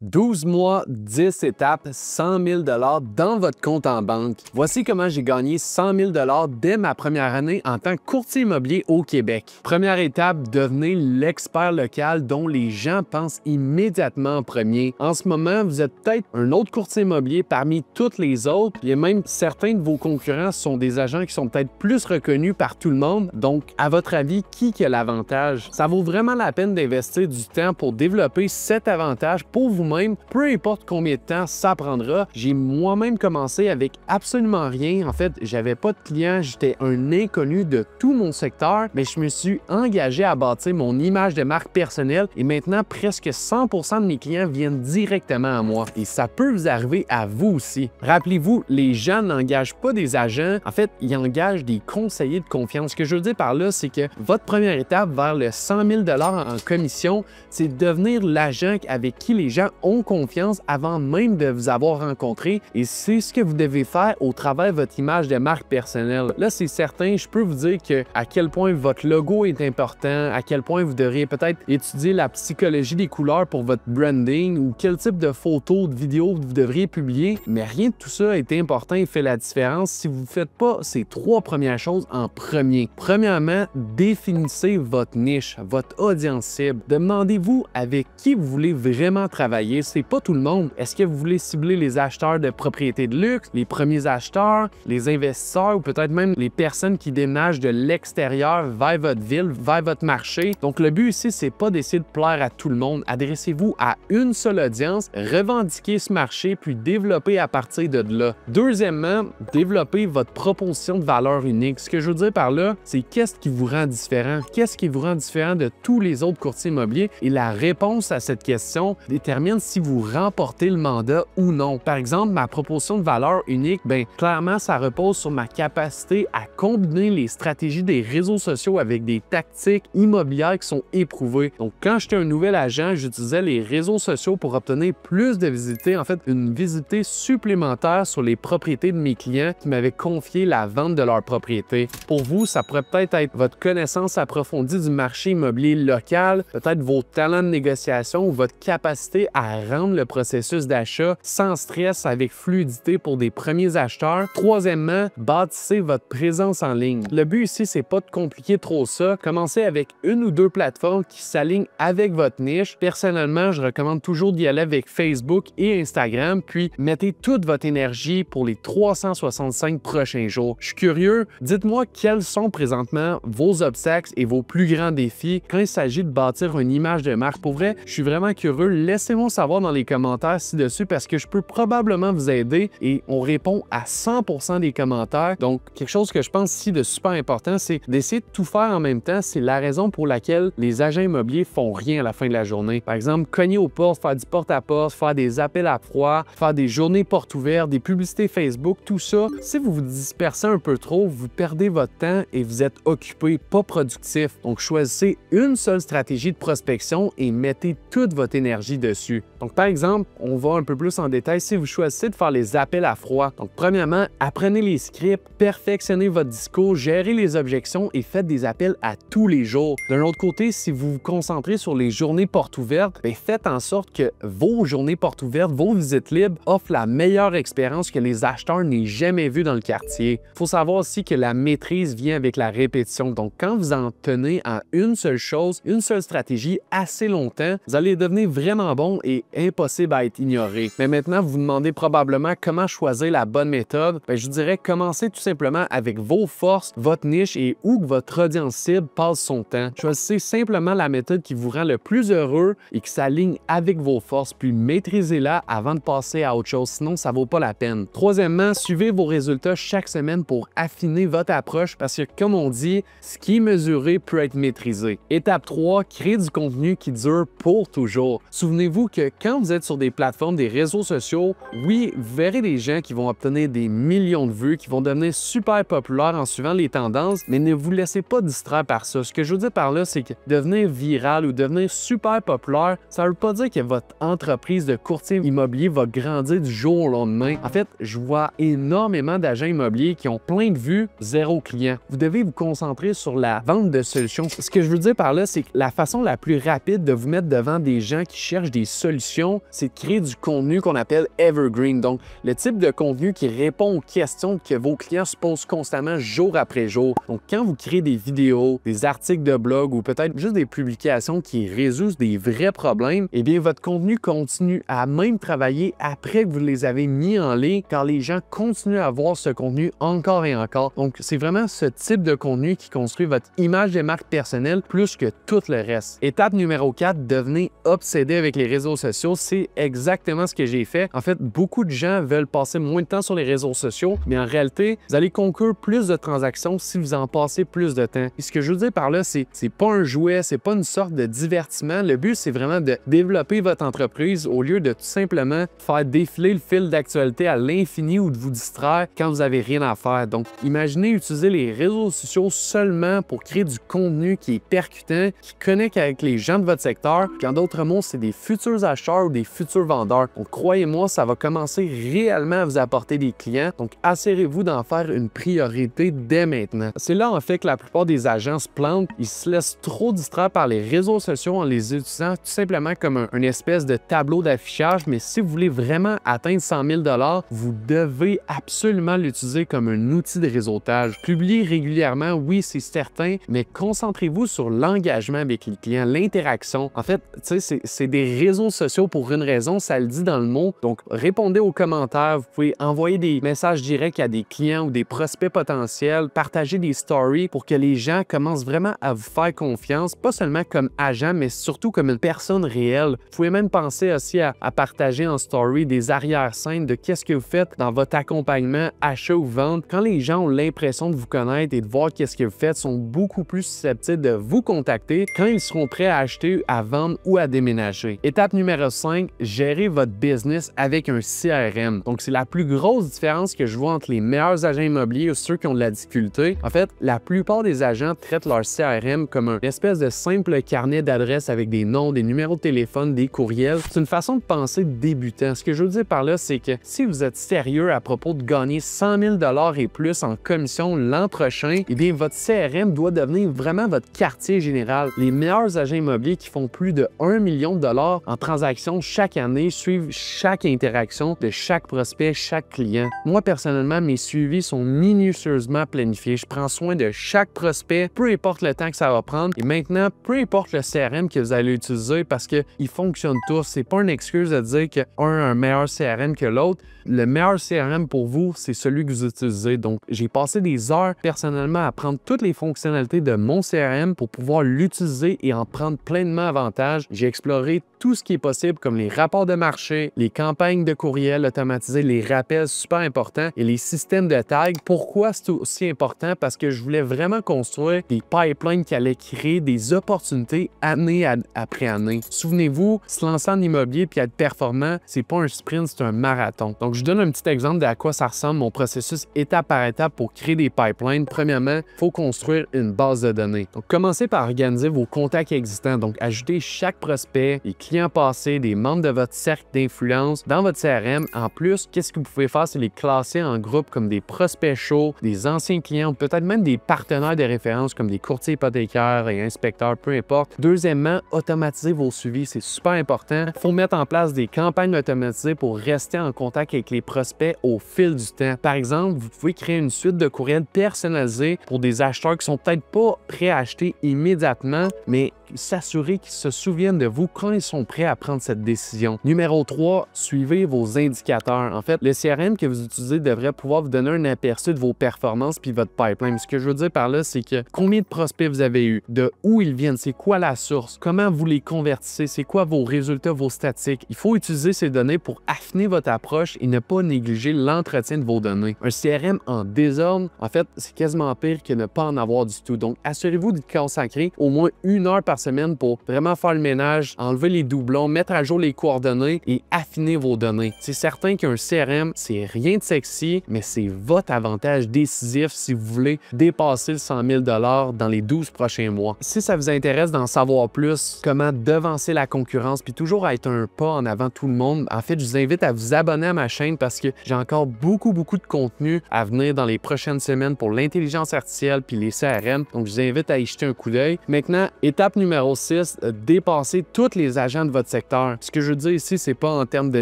12 mois, 10 étapes, 100 000 dans votre compte en banque. Voici comment j'ai gagné 100 000 dès ma première année en tant que courtier immobilier au Québec. Première étape, devenez l'expert local dont les gens pensent immédiatement en premier. En ce moment, vous êtes peut-être un autre courtier immobilier parmi toutes les autres. Il y a même certains de vos concurrents sont des agents qui sont peut-être plus reconnus par tout le monde. Donc, à votre avis, qui a l'avantage? Ça vaut vraiment la peine d'investir du temps pour développer cet avantage pour vous-même, peu importe combien de temps ça prendra. J'ai moi-même commencé avec absolument rien. En fait, j'avais pas de clients, j'étais un inconnu de tout mon secteur, mais je me suis engagé à bâtir mon image de marque personnelle et maintenant, presque 100% de mes clients viennent directement à moi. Et ça peut vous arriver à vous aussi. Rappelez-vous, les gens n'engagent pas des agents, en fait, ils engagent des conseillers de confiance. Ce que je veux dire par là, c'est que votre première étape vers le 100 000 en commission, c'est devenir l'agent avec qui les gens ont confiance avant même de vous avoir rencontré, et c'est ce que vous devez faire au travers de votre image de marque personnelle. Là, c'est certain, je peux vous dire à quel point votre logo est important, à quel point vous devriez peut-être étudier la psychologie des couleurs pour votre branding ou quel type de photos, de vidéos vous devriez publier, mais rien de tout ça est important et fait la différence si vous ne faites pas ces trois premières choses en premier. Premièrement, définissez votre niche, votre audience cible. Demandez-vous avec qui vous voulez vraiment travailler. C'est pas tout le monde. Est-ce que vous voulez cibler les acheteurs de propriétés de luxe, les premiers acheteurs, les investisseurs ou peut-être même les personnes qui déménagent de l'extérieur vers votre ville, vers votre marché? Donc, le but ici, c'est pas d'essayer de plaire à tout le monde. Adressez-vous à une seule audience, revendiquez ce marché, puis développez à partir de là. Deuxièmement, développez votre proposition de valeur unique. Ce que je veux dire par là, c'est qu'est-ce qui vous rend différent? Qu'est-ce qui vous rend différent de tous les autres courtiers immobiliers? Et la réponse à cette question détermine si vous remportez le mandat ou non. Par exemple, ma proposition de valeur unique, clairement, ça repose sur ma capacité à combiner les stratégies des réseaux sociaux avec des tactiques immobilières qui sont éprouvées. Donc, quand j'étais un nouvel agent, j'utilisais les réseaux sociaux pour obtenir plus de visités, en fait, une visitée supplémentaire sur les propriétés de mes clients qui m'avaient confié la vente de leur propriété. Pour vous, ça pourrait peut-être être votre connaissance approfondie du marché immobilier local, peut-être vos talents de négociation ou votre capacité à rendre le processus d'achat sans stress avec fluidité pour des premiers acheteurs. Troisièmement, bâtissez votre présence en ligne. Le but ici, c'est pas de compliquer trop ça. Commencez avec une ou deux plateformes qui s'alignent avec votre niche. Personnellement, je recommande toujours d'y aller avec Facebook et Instagram, puis mettez toute votre énergie pour les 365 prochains jours. Je suis curieux, dites-moi quels sont présentement vos obstacles et vos plus grands défis quand il s'agit de bâtir une image de marque. Pour vrai, je suis vraiment curieux. Laissez-moi savoir dans les commentaires ci-dessus parce que je peux probablement vous aider et on répond à 100% des commentaires. Donc, quelque chose que je pense ici de super important, c'est d'essayer de tout faire en même temps. C'est la raison pour laquelle les agents immobiliers font rien à la fin de la journée. Par exemple, cogner aux portes, faire du porte-à-porte, faire des appels à froid, faire des journées portes ouvertes, des publicités Facebook, tout ça. Si vous vous dispersez un peu trop, vous perdez votre temps et vous êtes occupé, pas productif. Donc, choisissez une seule stratégie de prospection et mettez toute votre énergie dessus. Donc, par exemple, on va un peu plus en détail si vous choisissez de faire les appels à froid. Donc, premièrement, apprenez les scripts, perfectionnez votre discours, gérez les objections et faites des appels à tous les jours. D'un autre côté, si vous vous concentrez sur les journées portes ouvertes, faites en sorte que vos journées portes ouvertes, vos visites libres offrent la meilleure expérience que les acheteurs n'aient jamais vue dans le quartier. Il faut savoir aussi que la maîtrise vient avec la répétition. Donc, quand vous en tenez à une seule chose, une seule stratégie assez longtemps, vous allez devenir vraiment bon et impossible à être ignoré. Mais maintenant, vous vous demandez probablement comment choisir la bonne méthode. Je vous dirais commencez tout simplement avec vos forces, votre niche et où votre audience cible passe son temps. Choisissez simplement la méthode qui vous rend le plus heureux et qui s'aligne avec vos forces, puis maîtrisez-la avant de passer à autre chose, sinon ça vaut pas la peine. Troisièmement, suivez vos résultats chaque semaine pour affiner votre approche parce que, comme on dit, ce qui est mesuré peut être maîtrisé. Étape 3, créez du contenu qui dure pour toujours. Souvenez-vous que quand vous êtes sur des plateformes, des réseaux sociaux, oui, vous verrez des gens qui vont obtenir des millions de vues, qui vont devenir super populaires en suivant les tendances, mais ne vous laissez pas distraire par ça. Ce que je veux dire par là, c'est que devenir viral ou devenir super populaire, ça ne veut pas dire que votre entreprise de courtier immobilier va grandir du jour au lendemain. En fait, je vois énormément d'agents immobiliers qui ont plein de vues, zéro client. Vous devez vous concentrer sur la vente de solutions. Ce que je veux dire par là, c'est que la façon la plus rapide de vous mettre devant des gens qui cherchent des solutions solution, c'est de créer du contenu qu'on appelle evergreen. Donc, le type de contenu qui répond aux questions que vos clients se posent constamment jour après jour. Donc, quand vous créez des vidéos, des articles de blog ou peut-être juste des publications qui résolvent des vrais problèmes, eh bien, votre contenu continue à même travailler après que vous les avez mis en ligne, car les gens continuent à voir ce contenu encore et encore. Donc, c'est vraiment ce type de contenu qui construit votre image de marque personnelle plus que tout le reste. Étape numéro 4, devenez obsédé avec les réseaux sociaux. C'est exactement ce que j'ai fait. En fait, beaucoup de gens veulent passer moins de temps sur les réseaux sociaux, mais en réalité, vous allez conclure plus de transactions si vous en passez plus de temps. Et ce que je veux dire par là, c'est pas un jouet, c'est pas une sorte de divertissement. Le but, c'est vraiment de développer votre entreprise au lieu de tout simplement faire défiler le fil d'actualité à l'infini ou de vous distraire quand vous n'avez rien à faire. Donc, imaginez utiliser les réseaux sociaux seulement pour créer du contenu qui est percutant, qui connecte avec les gens de votre secteur. Puis en d'autres mots, c'est des futurs acheteurs ou des futurs vendeurs. Donc, croyez-moi, ça va commencer réellement à vous apporter des clients. Donc, assurez-vous d'en faire une priorité dès maintenant. C'est là, en fait, que la plupart des agents se plantent. Ils se laissent trop distraire par les réseaux sociaux en les utilisant tout simplement comme une espèce de tableau d'affichage. Mais si vous voulez vraiment atteindre 100 000 $, vous devez absolument l'utiliser comme un outil de réseautage. Publiez régulièrement, oui, c'est certain, mais concentrez-vous sur l'engagement avec les clients, l'interaction. En fait, tu sais, c'est des réseaux sociaux pour une raison, ça le dit dans le mot. Donc, répondez aux commentaires, vous pouvez envoyer des messages directs à des clients ou des prospects potentiels, partager des stories pour que les gens commencent vraiment à vous faire confiance, pas seulement comme agent, mais surtout comme une personne réelle. Vous pouvez même penser aussi à partager en story des arrière-scènes de qu'est-ce que vous faites dans votre accompagnement, achat ou vente. Quand les gens ont l'impression de vous connaître et de voir qu'est-ce que vous faites, sont beaucoup plus susceptibles de vous contacter quand ils seront prêts à acheter, à vendre ou à déménager. Étape numéro 5, gérez votre business avec un CRM. Donc, c'est la plus grosse différence que je vois entre les meilleurs agents immobiliers ou ceux qui ont de la difficulté. En fait, la plupart des agents traitent leur CRM comme une espèce de simple carnet d'adresses avec des noms, des numéros de téléphone, des courriels. C'est une façon de penser débutant. Ce que je veux dire par là, c'est que si vous êtes sérieux à propos de gagner 100 000 $ et plus en commission l'an prochain, eh bien, votre CRM doit devenir vraiment votre quartier général. Les meilleurs agents immobiliers qui font plus de 1 million de $ en transactions chaque année suivent chaque interaction de chaque prospect, chaque client. Moi, personnellement, mes suivis sont minutieusement planifiés. Je prends soin de chaque prospect, peu importe le temps que ça va prendre. Et maintenant, peu importe le CRM que vous allez utiliser parce qu'ils fonctionnent tous. C'est pas une excuse de dire qu'un a un meilleur CRM que l'autre. Le meilleur CRM pour vous, c'est celui que vous utilisez. Donc, j'ai passé des heures personnellement à prendre toutes les fonctionnalités de mon CRM pour pouvoir l'utiliser et en prendre pleinement avantage. J'ai exploré tout ce qui est possible comme les rapports de marché, les campagnes de courriel automatisées, les rappels super importants et les systèmes de tag. Pourquoi c'est aussi important? Parce que je voulais vraiment construire des pipelines qui allaient créer des opportunités année après année. Souvenez-vous, se lancer en immobilier puis être performant, c'est pas un sprint, c'est un marathon. Donc, je donne un petit exemple de à quoi ça ressemble mon processus étape par étape pour créer des pipelines. Premièrement, il faut construire une base de données. Donc, commencez par organiser vos contacts existants. Donc, ajoutez chaque prospect, les clients passés, des membres de votre cercle d'influence dans votre CRM. En plus, qu'est-ce que vous pouvez faire? C'est les classer en groupe comme des prospects chauds, des anciens clients ou peut-être même des partenaires de référence comme des courtiers hypothécaires et inspecteurs, peu importe. Deuxièmement, automatisez vos suivis. C'est super important. Il faut mettre en place des campagnes automatisées pour rester en contact avec les prospects au fil du temps. Par exemple, vous pouvez créer une suite de courriels personnalisés pour des acheteurs qui sont peut-être pas prêts à acheter immédiatement, mais s'assurer qu'ils se souviennent de vous quand ils sont prêts à prendre cette décision. Numéro 3, suivez vos indicateurs. En fait, le CRM que vous utilisez devrait pouvoir vous donner un aperçu de vos performances puis votre pipeline. Ce que je veux dire par là, c'est que combien de prospects vous avez eu, de où ils viennent, c'est quoi la source, comment vous les convertissez, c'est quoi vos résultats, vos statistiques. Il faut utiliser ces données pour affiner votre approche et ne pas négliger l'entretien de vos données. Un CRM en désordre, en fait, c'est quasiment pire que ne pas en avoir du tout. Donc, assurez-vous de consacrer au moins 1 heure par semaine pour vraiment faire le ménage, enlever les doublons, mettre à jour les coordonnées et affiner vos données. C'est certain qu'un CRM, c'est rien de sexy, mais c'est votre avantage décisif si vous voulez dépasser le 100 000 $ dans les 12 prochains mois. Si ça vous intéresse d'en savoir plus, comment devancer la concurrence puis toujours être un pas en avant tout le monde, en fait, je vous invite à vous abonner à ma chaîne parce que j'ai encore beaucoup de contenu à venir dans les prochaines semaines pour l'intelligence artificielle puis les CRM. Donc, je vous invite à y jeter un coup d'œil. Maintenant, étape numéro numéro 6, dépassez tous les agents de votre secteur. Ce que je veux dire ici, c'est pas en termes de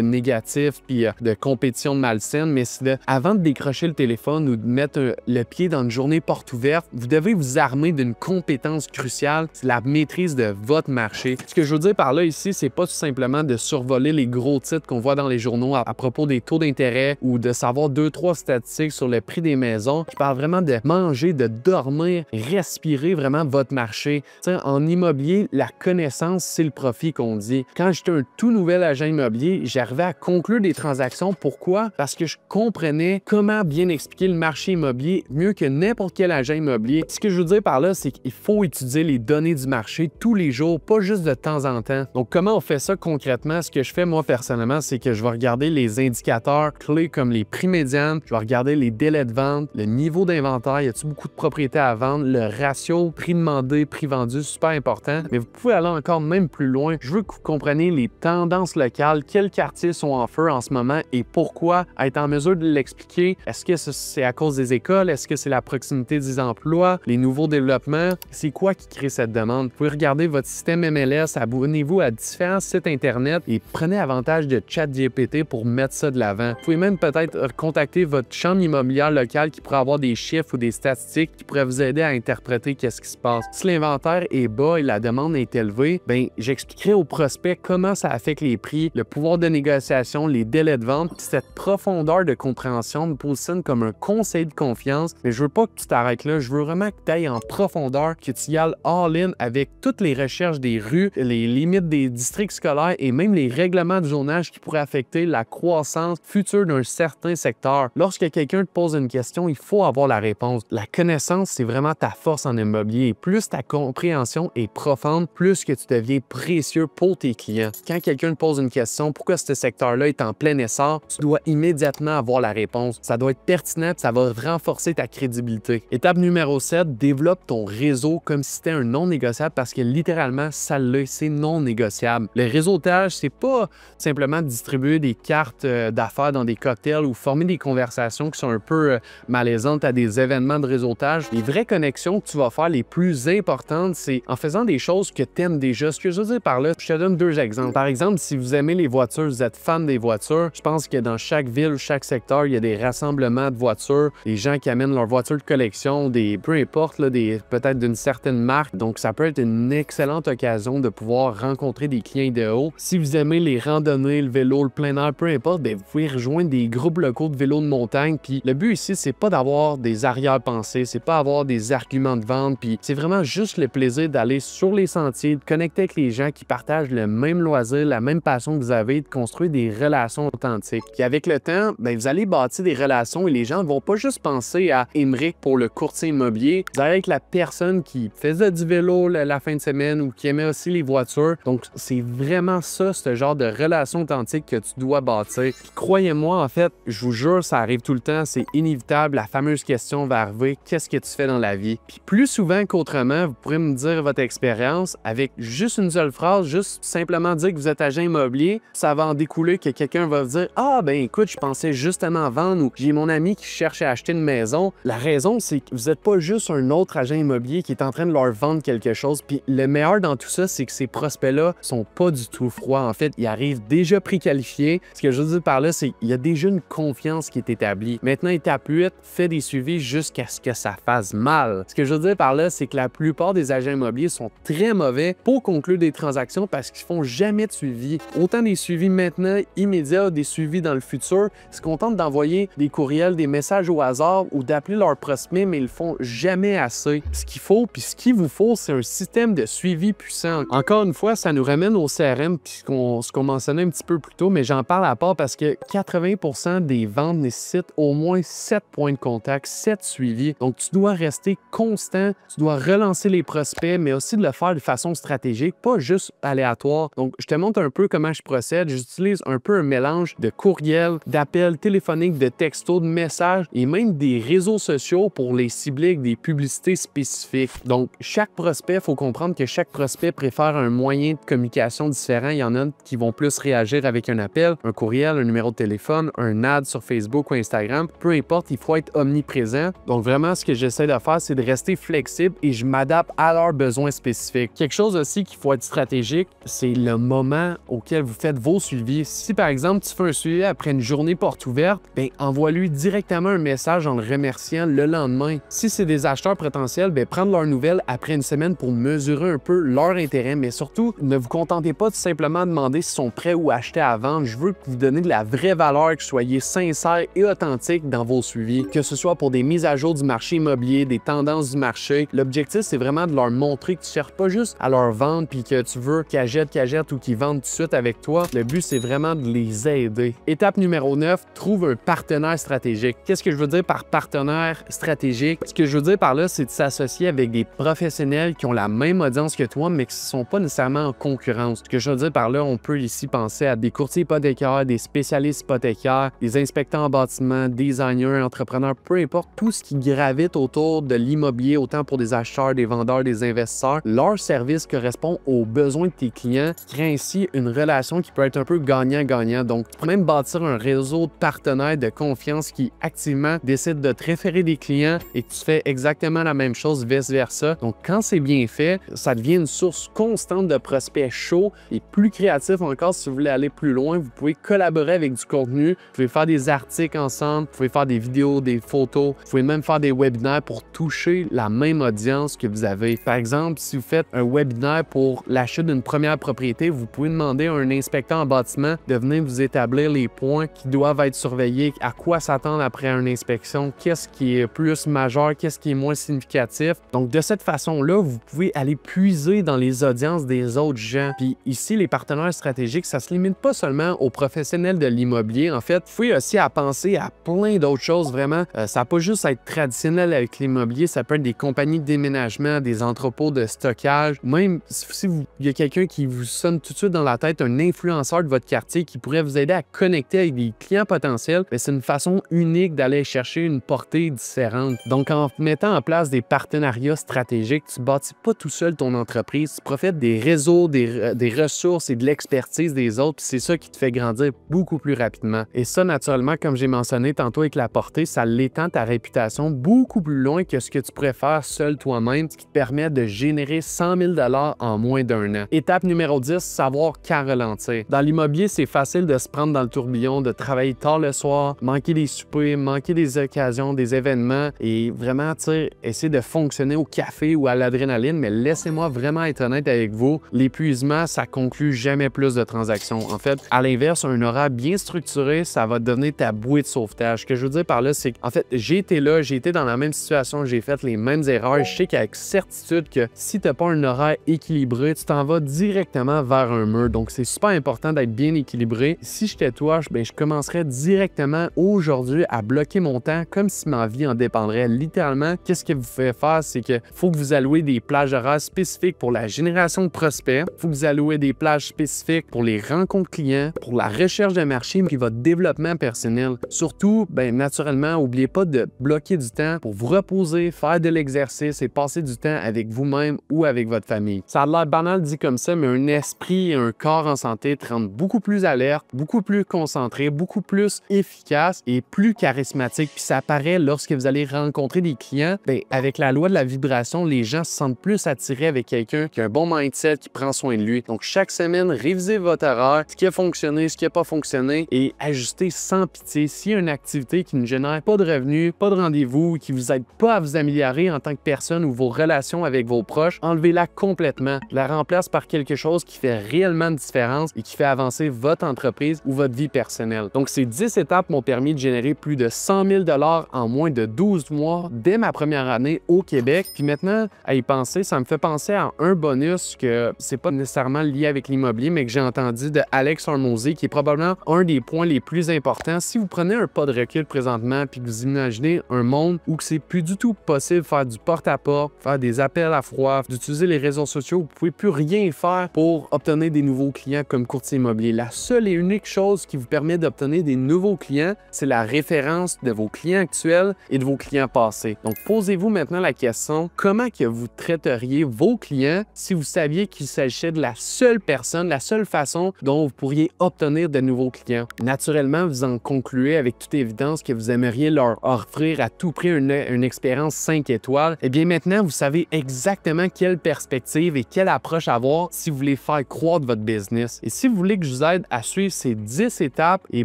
négatif puis de compétition malsaine, mais c'est avant de décrocher le téléphone ou de mettre le pied dans une journée porte ouverte, vous devez vous armer d'une compétence cruciale, c'est la maîtrise de votre marché. Ce que je veux dire par là ici, c'est pas tout simplement de survoler les gros titres qu'on voit dans les journaux à propos des taux d'intérêt ou de savoir 2-3 statistiques sur le prix des maisons. Je parle vraiment de manger, de dormir, respirer vraiment votre marché. T'sais, en immobilier, la connaissance, c'est le profit qu'on dit. Quand j'étais un tout nouvel agent immobilier, j'arrivais à conclure des transactions. Pourquoi? Parce que je comprenais comment bien expliquer le marché immobilier mieux que n'importe quel agent immobilier. Ce que je veux dire par là, c'est qu'il faut étudier les données du marché tous les jours, pas juste de temps en temps. Donc, comment on fait ça concrètement? Ce que je fais moi personnellement, c'est que je vais regarder les indicateurs clés comme les prix médianes, je vais regarder les délais de vente, le niveau d'inventaire, y a-t-il beaucoup de propriétés à vendre, le ratio prix demandé, prix vendu, super important. Mais vous pouvez aller encore même plus loin. Je veux que vous compreniez les tendances locales, quels quartiers sont en feu en ce moment et pourquoi, être en mesure de l'expliquer. Est-ce que c'est à cause des écoles? Est-ce que c'est la proximité des emplois, les nouveaux développements? C'est quoi qui crée cette demande? Vous pouvez regarder votre système MLS, abonnez-vous à différents sites Internet et prenez avantage de ChatGPT pour mettre ça de l'avant. Vous pouvez même peut-être contacter votre chambre immobilière locale qui pourrait avoir des chiffres ou des statistiques qui pourraient vous aider à interpréter qu'est-ce qui se passe. Si l'inventaire est bas et la demande est élevée, bien, j'expliquerai aux prospects comment ça affecte les prix, le pouvoir de négociation, les délais de vente. Puis cette profondeur de compréhension me positionne comme un conseil de confiance, mais je veux pas que tu t'arrêtes là. Je veux vraiment que tu ailles en profondeur, que tu y ailles all-in avec toutes les recherches des rues, les limites des districts scolaires et même les règlements de zonage qui pourraient affecter la croissance future d'un certain secteur. Lorsque quelqu'un te pose une question, il faut avoir la réponse. La connaissance, c'est vraiment ta force en immobilier. Et plus ta compréhension est profonde, plus que tu deviens précieux pour tes clients. Quand quelqu'un te pose une question, pourquoi ce secteur-là est en plein essor, tu dois immédiatement avoir la réponse. Ça doit être pertinent, ça va renforcer ta crédibilité. Étape numéro 7, développe ton réseau comme si c'était un non négociable parce que littéralement, ça l'est, c'est non négociable. Le réseautage, c'est pas simplement distribuer des cartes d'affaires dans des cocktails ou former des conversations qui sont un peu malaisantes à des événements de réseautage. Les vraies connexions que tu vas faire, les plus importantes, c'est en faisant des choses que tu aimes déjà. Ce que je veux dire par là, je te donne 2 exemples. Par exemple, si vous aimez les voitures, vous êtes fan des voitures, je pense que dans chaque ville ou chaque secteur, il y a des rassemblements de voitures, des gens qui amènent leur voiture de collection, peu importe, peut-être d'une certaine marque. Donc, ça peut être une excellente occasion de pouvoir rencontrer des clients idéaux. Si vous aimez les randonnées, le vélo, le plein air, peu importe, bien, vous pouvez rejoindre des groupes locaux de vélo de montagne. Puis le but ici, c'est pas d'avoir des arrière-pensées, c'est pas avoir des arguments de vente, puis c'est vraiment juste le plaisir d'aller sur les sentiers, de connecter avec les gens qui partagent le même loisir, la même passion que vous avez, de construire des relations authentiques. Puis avec le temps, bien, vous allez bâtir des relations et les gens ne vont pas juste penser à Émeric pour le courtier immobilier, vous allez être la personne qui faisait du vélo la fin de semaine ou qui aimait aussi les voitures. Donc, c'est vraiment ça, ce genre de relation authentique que tu dois bâtir. Puis, croyez-moi, en fait, je vous jure, ça arrive tout le temps, c'est inévitable, la fameuse question va arriver, qu'est-ce que tu fais dans la vie? Puis plus souvent qu'autrement, vous pourrez me dire votre expérience avec juste une seule phrase, juste simplement dire que vous êtes agent immobilier, ça va en découler que quelqu'un va vous dire « Ah, ben écoute, je pensais justement vendre » ou « J'ai mon ami qui cherche à acheter une maison. » La raison, c'est que vous n'êtes pas juste un autre agent immobilier qui est en train de leur vendre quelque chose. Puis le meilleur dans tout ça, c'est que ces prospects-là sont pas du tout froids. En fait, ils arrivent déjà préqualifiés. Ce que je veux dire par là, c'est qu'il y a déjà une confiance qui est établie. Maintenant, étape 8, fais des suivis jusqu'à ce que ça fasse mal. Ce que je veux dire par là, c'est que la plupart des agents immobiliers sont très mauvais pour conclure des transactions parce qu'ils font jamais de suivi. Autant des suivis maintenant, immédiats, des suivis dans le futur. Ils se contentent d'envoyer des courriels, des messages au hasard ou d'appeler leurs prospects, mais ils le font jamais assez. Ce qu'il faut, puis ce qu'il vous faut, c'est un système de suivi puissant. Encore une fois, ça nous ramène au CRM, puis ce qu'on mentionnait un petit peu plus tôt, mais j'en parle à part parce que 80% des ventes nécessitent au moins 7 points de contact, 7 suivis. Donc, tu dois rester constant, tu dois relancer les prospects, mais aussi de le faire de façon stratégique, pas juste aléatoire. Donc, je te montre un peu comment je procède. J'utilise un peu un mélange de courriels, d'appels téléphoniques, de textos, de messages et même des réseaux sociaux pour les cibler avec des publicités spécifiques. Donc, chaque prospect, il faut comprendre que chaque prospect préfère un moyen de communication différent. Il y en a qui vont plus réagir avec un appel, un courriel, un numéro de téléphone, un ad sur Facebook ou Instagram. Peu importe, il faut être omniprésent. Donc, vraiment, ce que j'essaie de faire, c'est de rester flexible et je m'adapte à leurs besoins spécifiques. spécifique. Quelque chose aussi qu'il faut être stratégique, c'est le moment auquel vous faites vos suivis. Si par exemple, tu fais un suivi après une journée porte ouverte, bien, envoie-lui directement un message en le remerciant le lendemain. Si c'est des acheteurs potentiels, bien, prendre leurs nouvelles après une semaine pour mesurer un peu leur intérêt, mais surtout, ne vous contentez pas de simplement demander s'ils sont prêts ou acheter à vendre. Je veux que vous donnez de la vraie valeur, que vous soyez sincère et authentique dans vos suivis, que ce soit pour des mises à jour du marché immobilier, des tendances du marché. L'objectif, c'est vraiment de leur montrer que tu ne cherches pas juste à leur vendre puis que tu veux qu'ils achètent ou qu'ils vendent tout de suite avec toi. Le but, c'est vraiment de les aider. Étape numéro 9, trouve un partenaire stratégique. Qu'est-ce que je veux dire par partenaire stratégique? Ce que je veux dire par là, c'est de s'associer avec des professionnels qui ont la même audience que toi, mais qui ne sont pas nécessairement en concurrence. Ce que je veux dire par là, on peut ici penser à des courtiers hypothécaires, des spécialistes hypothécaires, des inspecteurs en bâtiment, designers, entrepreneurs, peu importe, tout ce qui gravite autour de l'immobilier, autant pour des acheteurs, des vendeurs, des investisseurs. Leur service correspond aux besoins de tes clients, qui crée ainsi une relation qui peut être un peu gagnant-gagnant. Donc, tu peux même bâtir un réseau de partenaires de confiance qui activement décident de te référer des clients et que tu fais exactement la même chose vice-versa. Donc, quand c'est bien fait, ça devient une source constante de prospects chauds et plus créatifs encore. Si vous voulez aller plus loin, vous pouvez collaborer avec du contenu, vous pouvez faire des articles ensemble, vous pouvez faire des vidéos, des photos, vous pouvez même faire des webinaires pour toucher la même audience que vous avez. Par exemple, si vous faites un webinaire pour l'achat d'une première propriété, vous pouvez demander à un inspecteur en bâtiment de venir vous établir les points qui doivent être surveillés, à quoi s'attendre après une inspection, qu'est-ce qui est plus majeur, qu'est-ce qui est moins significatif. Donc, de cette façon-là, vous pouvez aller puiser dans les audiences des autres gens. Puis ici, les partenaires stratégiques, ça se limite pas seulement aux professionnels de l'immobilier. En fait, vous pouvez aussi à penser à plein d'autres choses, vraiment. Ça n'a pas juste à être traditionnel avec l'immobilier, ça peut être des compagnies de déménagement, des entrepôts de stockage, même si il y a quelqu'un qui vous sonne tout de suite dans la tête, un influenceur de votre quartier qui pourrait vous aider à connecter avec des clients potentiels, c'est une façon unique d'aller chercher une portée différente. Donc, en mettant en place des partenariats stratégiques, tu ne bâtis pas tout seul ton entreprise, tu profites des réseaux, des ressources et de l'expertise des autres, puis c'est ça qui te fait grandir beaucoup plus rapidement. Et ça, naturellement, comme j'ai mentionné tantôt avec la portée, ça l'étend ta réputation beaucoup plus loin que ce que tu pourrais faire seul toi-même, ce qui te permet de générer 100 000 $ en moins d'un an. Étape numéro 10, savoir quand ralentir. Dans l'immobilier, c'est facile de se prendre dans le tourbillon, de travailler tard le soir, manquer des soupers, manquer des occasions, des événements et vraiment, tu sais, essayer de fonctionner au café ou à l'adrénaline, mais laissez-moi vraiment être honnête avec vous, l'épuisement, ça conclut jamais plus de transactions. En fait, à l'inverse, un horaire bien structuré, ça va devenir ta bouée de sauvetage. Ce que je veux dire par là, c'est qu'en fait, j'ai été dans la même situation, j'ai fait les mêmes erreurs. Je sais qu'avec certitude que si tu n'as pas un horaire équilibré, tu t'en vas directement vers un mur. Donc, c'est super important d'être bien équilibré. Si j'étais toi, je commencerais directement aujourd'hui à bloquer mon temps comme si ma vie en dépendrait. Littéralement, qu'est-ce que vous pouvez faire? C'est qu'il faut que vous allouez des plages horaires spécifiques pour la génération de prospects. Il faut que vous allouez des plages spécifiques pour les rencontres clients, pour la recherche de marché, puis votre développement personnel. Surtout, naturellement, n'oubliez pas de bloquer du temps pour vous reposer, faire de l'exercice et passer du temps avec vous-même ou avec votre famille. Ça a l'air banal dit comme ça, mais un esprit et un corps en santé te rendent beaucoup plus alerte, beaucoup plus concentré, beaucoup plus efficace et plus charismatique. Puis ça apparaît lorsque vous allez rencontrer des clients, avec la loi de la vibration, les gens se sentent plus attirés avec quelqu'un qui a un bon mindset, qui prend soin de lui. Donc chaque semaine, révisez votre horaire, ce qui a fonctionné, ce qui n'a pas fonctionné et ajustez sans pitié. S'il y a une activité qui ne génère pas de revenus, pas de rendez-vous, qui ne vous aide pas à vous améliorer en tant que personne ou vos relations avec vos proches, enlevez-la complètement. La remplace par quelque chose qui fait réellement une différence et qui fait avancer votre entreprise ou votre vie personnelle. Donc, ces 10 étapes m'ont permis de générer plus de 100 000 $ en moins de 12 mois dès ma première année au Québec. Puis maintenant, à y penser, ça me fait penser à un bonus que c'est pas nécessairement lié avec l'immobilier, mais que j'ai entendu de Alex Hormozy, qui est probablement un des points les plus importants. Si vous prenez un pas de recul présentement puis que vous imaginez un monde où c'est plus du tout possible de faire du porte-à-porte, faire des appels à froid, d'utiliser les réseaux sociaux, vous pouvez plus rien faire pour obtenir des nouveaux clients comme courtier immobilier. La seule et unique chose qui vous permet d'obtenir des nouveaux clients, c'est la référence de vos clients actuels et de vos clients passés. Donc, posez-vous maintenant la question, comment que vous traiteriez vos clients si vous saviez qu'il s'agissait de la seule personne, la seule façon dont vous pourriez obtenir de nouveaux clients? Naturellement, vous en concluez avec toute évidence que vous aimeriez leur offrir à tout prix une expérience 5 étoiles. Eh bien, maintenant, vous savez exactement quelle perspective et quelle approche avoir si vous voulez faire croître votre business. Et si vous voulez que je vous aide à suivre ces 10 étapes et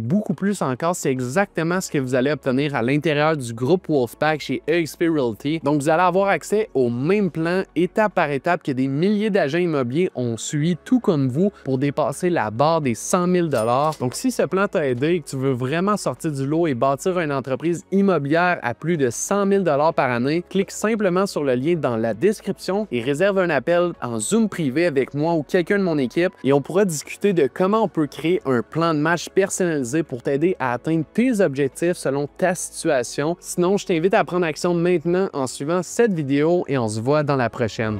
beaucoup plus encore, c'est exactement ce que vous allez obtenir à l'intérieur du groupe Wolfpack chez eXp Realty. Donc, vous allez avoir accès au même plan, étape par étape, que des milliers d'agents immobiliers ont suivi, tout comme vous, pour dépasser la barre des 100 000 $. Donc, si ce plan t'a aidé et que tu veux vraiment sortir du lot et bâtir une entreprise immobilière à plus de 100 000 $ par année, clique simplement sur le lien dans la description et réserve un appel en Zoom privé avec moi ou quelqu'un de mon équipe et on pourra discuter de comment on peut créer un plan de match personnalisé pour t'aider à atteindre tes objectifs selon ta situation. Sinon, je t'invite à prendre action maintenant en suivant cette vidéo et on se voit dans la prochaine.